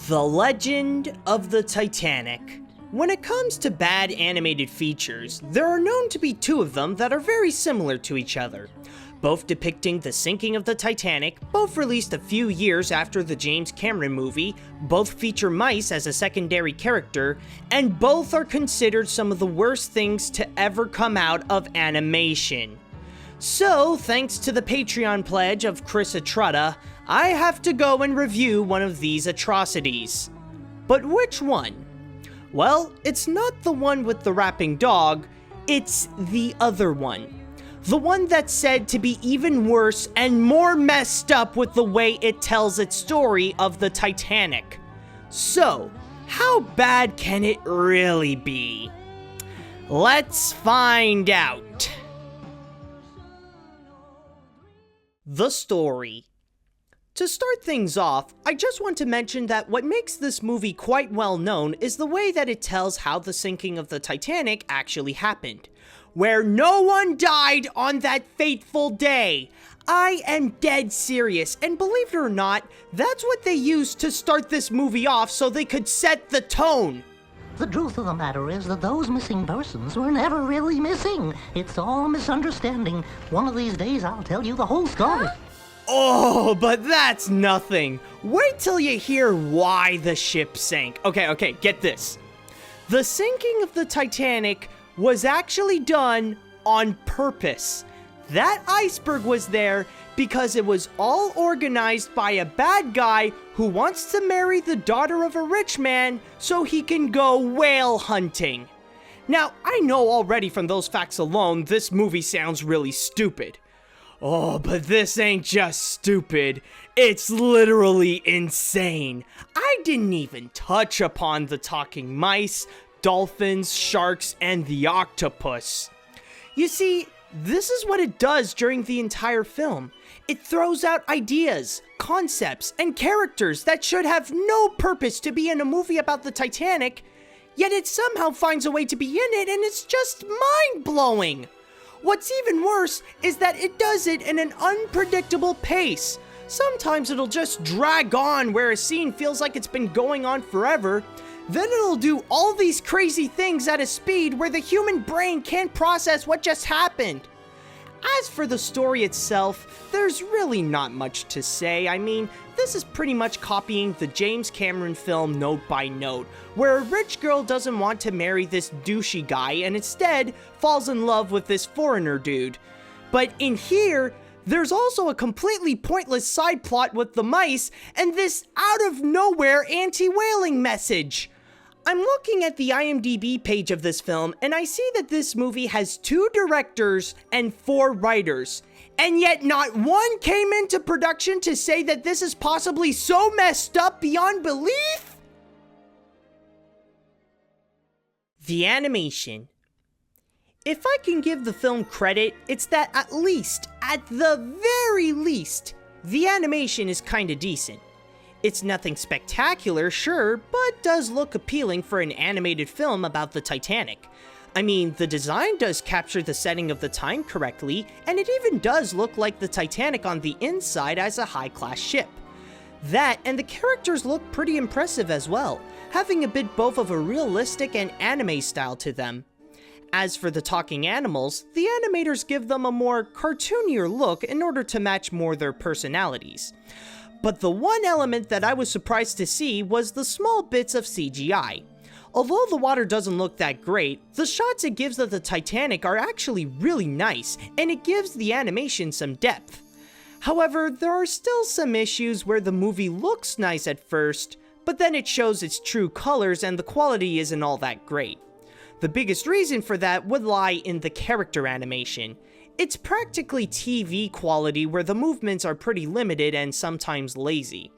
The Legend of the Titanic. When it comes to bad animated features, there are known to be two of them that are very similar to each other. Both depicting the sinking of the Titanic, both released a few years after the James Cameron movie, both feature mice as a secondary character, and both are considered some of the worst things to ever come out of animation. So, thanks to the Patreon pledge of Chris Atrutta, I have to go and review one of these atrocities. But which one? Well, it's not the one with the rapping dog, it's the other one. The one that's said to be even worse and more messed up with the way it tells its story of the Titanic. So, how bad can it really be? Let's find out. The story. To start things off, I just want to mention that what makes this movie quite well known is the way that it tells how the sinking of the Titanic actually happened, where no one died on that fateful day. I am dead serious, and believe it or not, that's what they used to start this movie off so they could set the tone. The truth of the matter is that those missing persons were never really missing. It's all a misunderstanding. One of these days I'll tell you the whole story. Oh, but that's nothing. Wait till you hear why the ship sank. Okay, get this. The sinking of the Titanic was actually done on purpose. That iceberg was there because it was all organized by a bad guy who wants to marry the daughter of a rich man so he can go whale hunting. Now, I know already from those facts alone, this movie sounds really stupid. Oh, but this ain't just stupid, it's literally insane. I didn't even touch upon the talking mice, dolphins, sharks, and the octopus. You see, this is what it does during the entire film. It throws out ideas, concepts, and characters that should have no purpose to be in a movie about the Titanic, yet it somehow finds a way to be in it, and it's just mind-blowing. What's even worse is that it does it in an unpredictable pace. Sometimes it'll just drag on where a scene feels like it's been going on forever. Then it'll do all these crazy things at a speed where the human brain can't process what just happened. As for the story itself, there's really not much to say. I mean, this is pretty much copying the James Cameron film note by note, where a rich girl doesn't want to marry this douchey guy and instead falls in love with this foreigner dude. But in here, there's also a completely pointless side plot with the mice and this out of nowhere anti-whaling message. I'm looking at the IMDb page of this film, and I see that this movie has 2 directors and 4 writers, and yet not one came into production to say that this is possibly so messed up beyond belief? The animation. If I can give the film credit, it's that at the very least, the animation is kinda decent. It's nothing spectacular, sure, but does look appealing for an animated film about the Titanic. I mean, the design does capture the setting of the time correctly, and it even does look like the Titanic on the inside as a high-class ship. That, and the characters look pretty impressive as well, having a bit both of a realistic and anime style to them. As for the talking animals, the animators give them a more cartoonier look in order to match more their personalities. But the one element that I was surprised to see was the small bits of CGI. Although the water doesn't look that great, the shots it gives of the Titanic are actually really nice, and it gives the animation some depth. However, there are still some issues where the movie looks nice at first, but then it shows its true colors and the quality isn't all that great. The biggest reason for that would lie in the character animation. It's practically TV quality where the movements are pretty limited and sometimes lazy.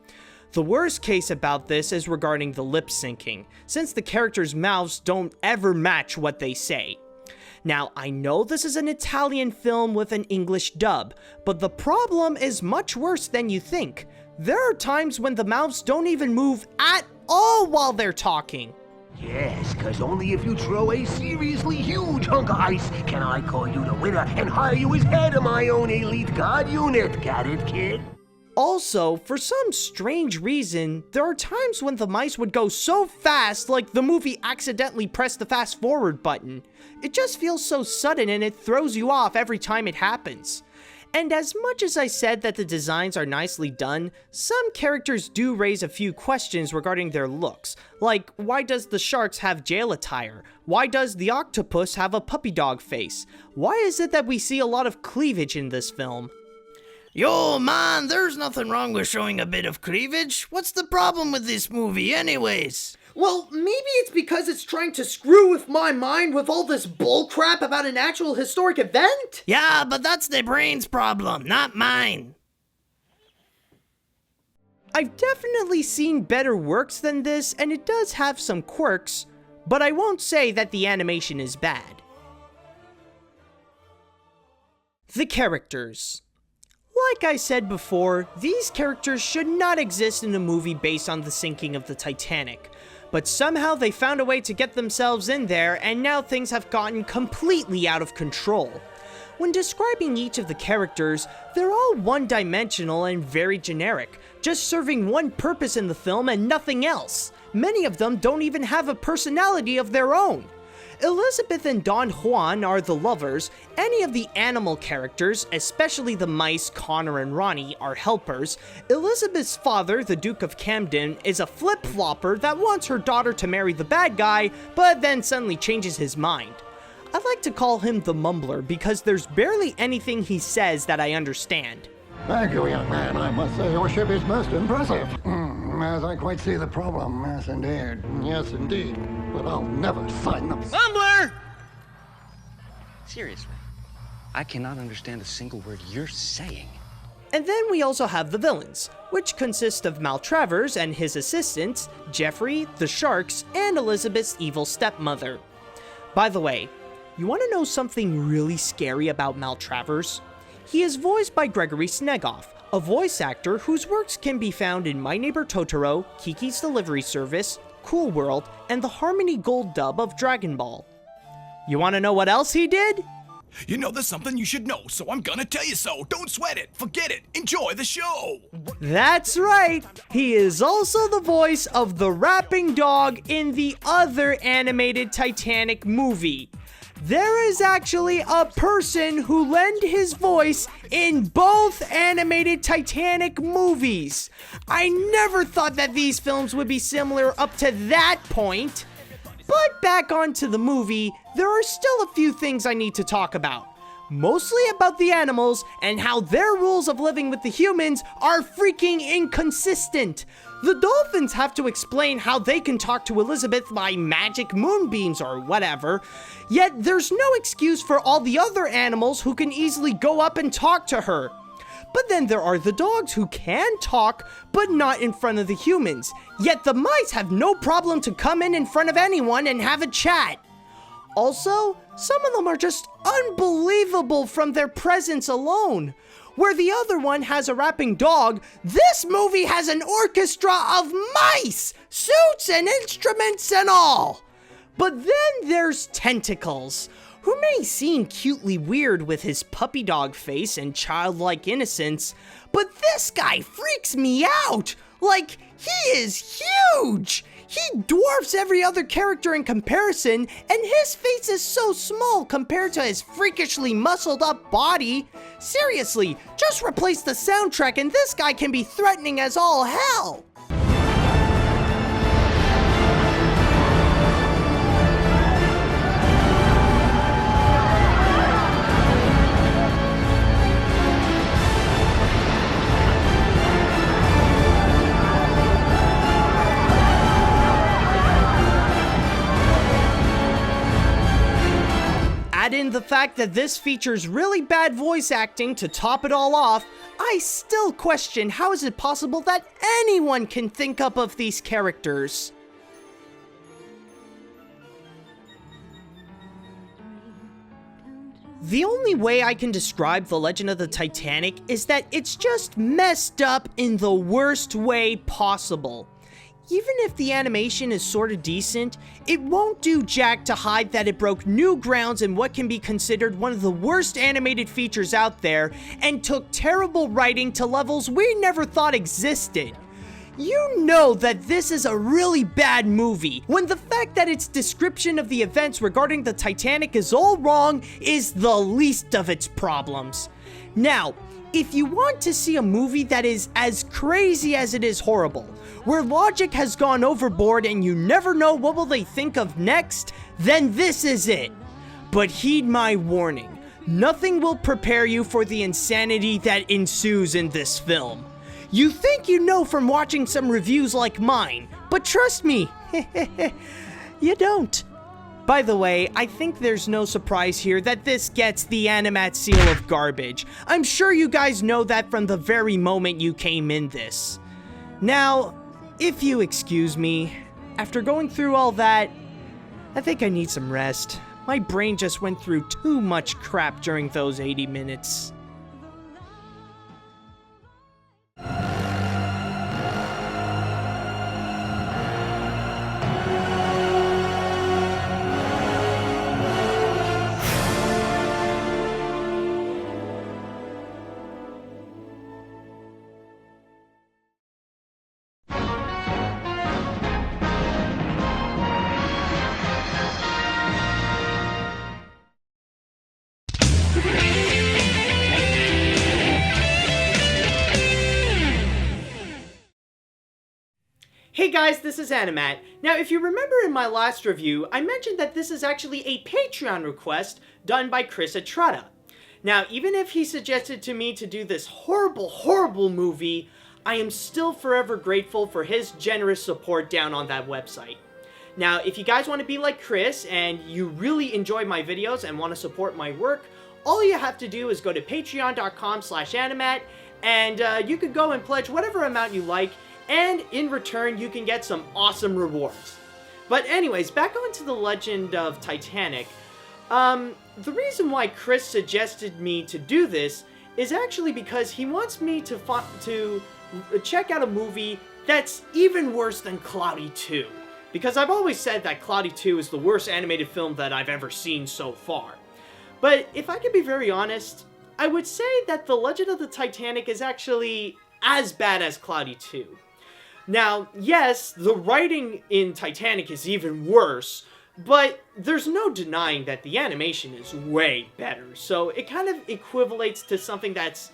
The worst case about this is regarding the lip syncing, since the characters' mouths don't ever match what they say. Now, I know this is an Italian film with an English dub, but the problem is much worse than you think. There are times when the mouths don't even move at all while they're talking. Yes, cause only if you throw a seriously huge hunk of ice can I call you the winner and hire you as head of my own elite guard unit. Got it, kid? Also, for some strange reason, there are times when the mice would go so fast like the movie accidentally pressed the fast forward button. It just feels so sudden and it throws you off every time it happens. And as much as I said that the designs are nicely done, some characters do raise a few questions regarding their looks. Like, why does the sharks have jail attire? Why does the octopus have a puppy dog face? Why is it that we see a lot of cleavage in this film? Yo, man, there's nothing wrong with showing a bit of cleavage. What's the problem with this movie anyways? Well, maybe it's because it's trying to screw with my mind with all this bullcrap about an actual historic event? Yeah, but that's the brain's problem, not mine. I've definitely seen better works than this, and it does have some quirks, but I won't say that the animation is bad. The characters. Like I said before, these characters should not exist in a movie based on the sinking of the Titanic. But somehow they found a way to get themselves in there, and now things have gotten completely out of control. When describing each of the characters, they're all one-dimensional and very generic, just serving one purpose in the film and nothing else. Many of them don't even have a personality of their own. Elizabeth and Don Juan are the lovers. Any of the animal characters, especially the mice Connor and Ronnie, are helpers. Elizabeth's father, the Duke of Camden, is a flip-flopper that wants her daughter to marry the bad guy, but then suddenly changes his mind. I like to call him the mumbler because there's barely anything he says that I understand. Thank you, young man. I must say your ship is most impressive. As I quite see the problem. Yes, indeed. Yes, indeed. But I'll never sign them. Mumbler! Seriously, I cannot understand a single word you're saying. And then we also have the villains, which consist of Maltravers and his assistants, Jeffrey, the Sharks, and Elizabeth's evil stepmother. By the way, you want to know something really scary about Maltravers? He is voiced by Gregory Snegoff, a voice actor whose works can be found in My Neighbor Totoro, Kiki's Delivery Service, Cool World, and the Harmony Gold dub of Dragon Ball. You want to know what else he did? You know there's something you should know, so I'm gonna tell you so. Don't sweat it, forget it, enjoy the show! That's right! He is also the voice of the rapping dog in the other animated Titanic movie. There is actually a person who lent his voice in both animated Titanic movies. I never thought that these films would be similar up to that point. But back onto the movie, there are still a few things I need to talk about. Mostly about the animals and how their rules of living with the humans are freaking inconsistent. The dolphins have to explain how they can talk to Elizabeth by magic moonbeams or whatever, yet there's no excuse for all the other animals who can easily go up and talk to her. But then there are the dogs who can talk, but not in front of the humans, yet the mice have no problem to come in front of anyone and have a chat. Also, some of them are just unbelievable from their presence alone. Where the other one has a rapping dog, this movie has an orchestra of mice, suits and instruments and all. But then there's Tentacles, who may seem cutely weird with his puppy dog face and childlike innocence, but this guy freaks me out. Like, he is huge. He dwarfs every other character in comparison, and his face is so small compared to his freakishly muscled up body. Seriously, just replace the soundtrack and this guy can be threatening as all hell. Add in the fact that this features really bad voice acting to top it all off, I still question how is it possible that anyone can think up of these characters. The only way I can describe The Legend of the Titanic is that it's just messed up in the worst way possible. even if the animation is sorta decent, it won't do jack to hide that it broke new grounds in what can be considered one of the worst animated features out there, and took terrible writing to levels we never thought existed. You know that this is a really bad movie, when the fact that its description of the events regarding the Titanic is all wrong is the least of its problems. Now, if you want to see a movie that is as crazy as it is horrible, where logic has gone overboard and you never know what will they think of next, then this is it. But heed my warning, nothing will prepare you for the insanity that ensues in this film. You think you know from watching some reviews like mine, but trust me, you don't. By the way, I think there's no surprise here that this gets the AniMat's seal of garbage. I'm sure you guys know that from the very moment you came in this. Now, if you excuse me, after going through all that, I think I need some rest. My brain just went through too much crap during those 80 minutes. Hey guys, this is AniMat. Now, if you remember in my last review, I mentioned that this is actually a Patreon request done by Chris Estrada. Now, even if he suggested to me to do this horrible movie, I am still forever grateful for his generous support down on that website. Now, if you guys want to be like Chris and you really enjoy my videos and want to support my work, all you have to do is go to patreon.com/animat, and you could go and pledge whatever amount you like, and in return, you can get some awesome rewards. But anyways, back on to the Legend of Titanic. The reason why Chris suggested me to do this is actually because he wants me to check out a movie that's even worse than Cloudy 2. Because I've always said that Cloudy 2 is the worst animated film that I've ever seen so far. But if I can be very honest, I would say that The Legend of the Titanic is actually as bad as Cloudy 2. Now, yes, the writing in Titanic is even worse, but there's no denying that the animation is way better, so it kind of equivalates to something that's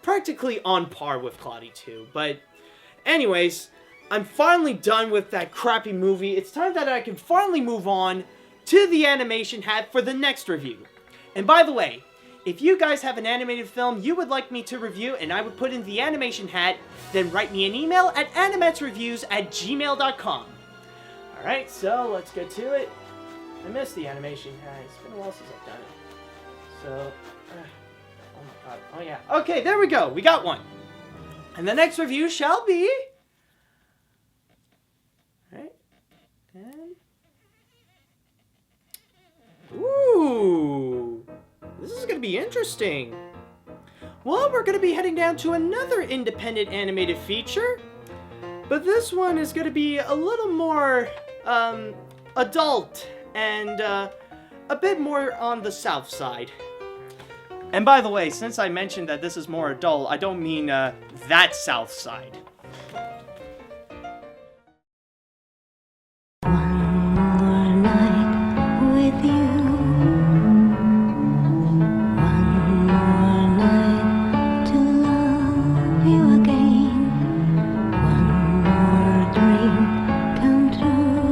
practically on par with Cloudy 2. But anyways, I'm finally done with that crappy movie. It's time that I can finally move on to the animation hat for the next review. And by the way, if you guys have an animated film you would like me to review and I would put in the animation hat, then write me an email at animatsreviews@gmail.com. Alright, so let's get to it. I missed the animation hat. It's been a while since I've done it. So, oh my god. Oh yeah. Okay, there we go. We got one. And the next review shall be... Alright. And... Ooh! This is gonna be interesting. Well, we're gonna be heading down to another independent animated feature, but this one is gonna be a little more, adult and, a bit more on the south side. And by the way, since I mentioned that this is more adult, I don't mean, that south side.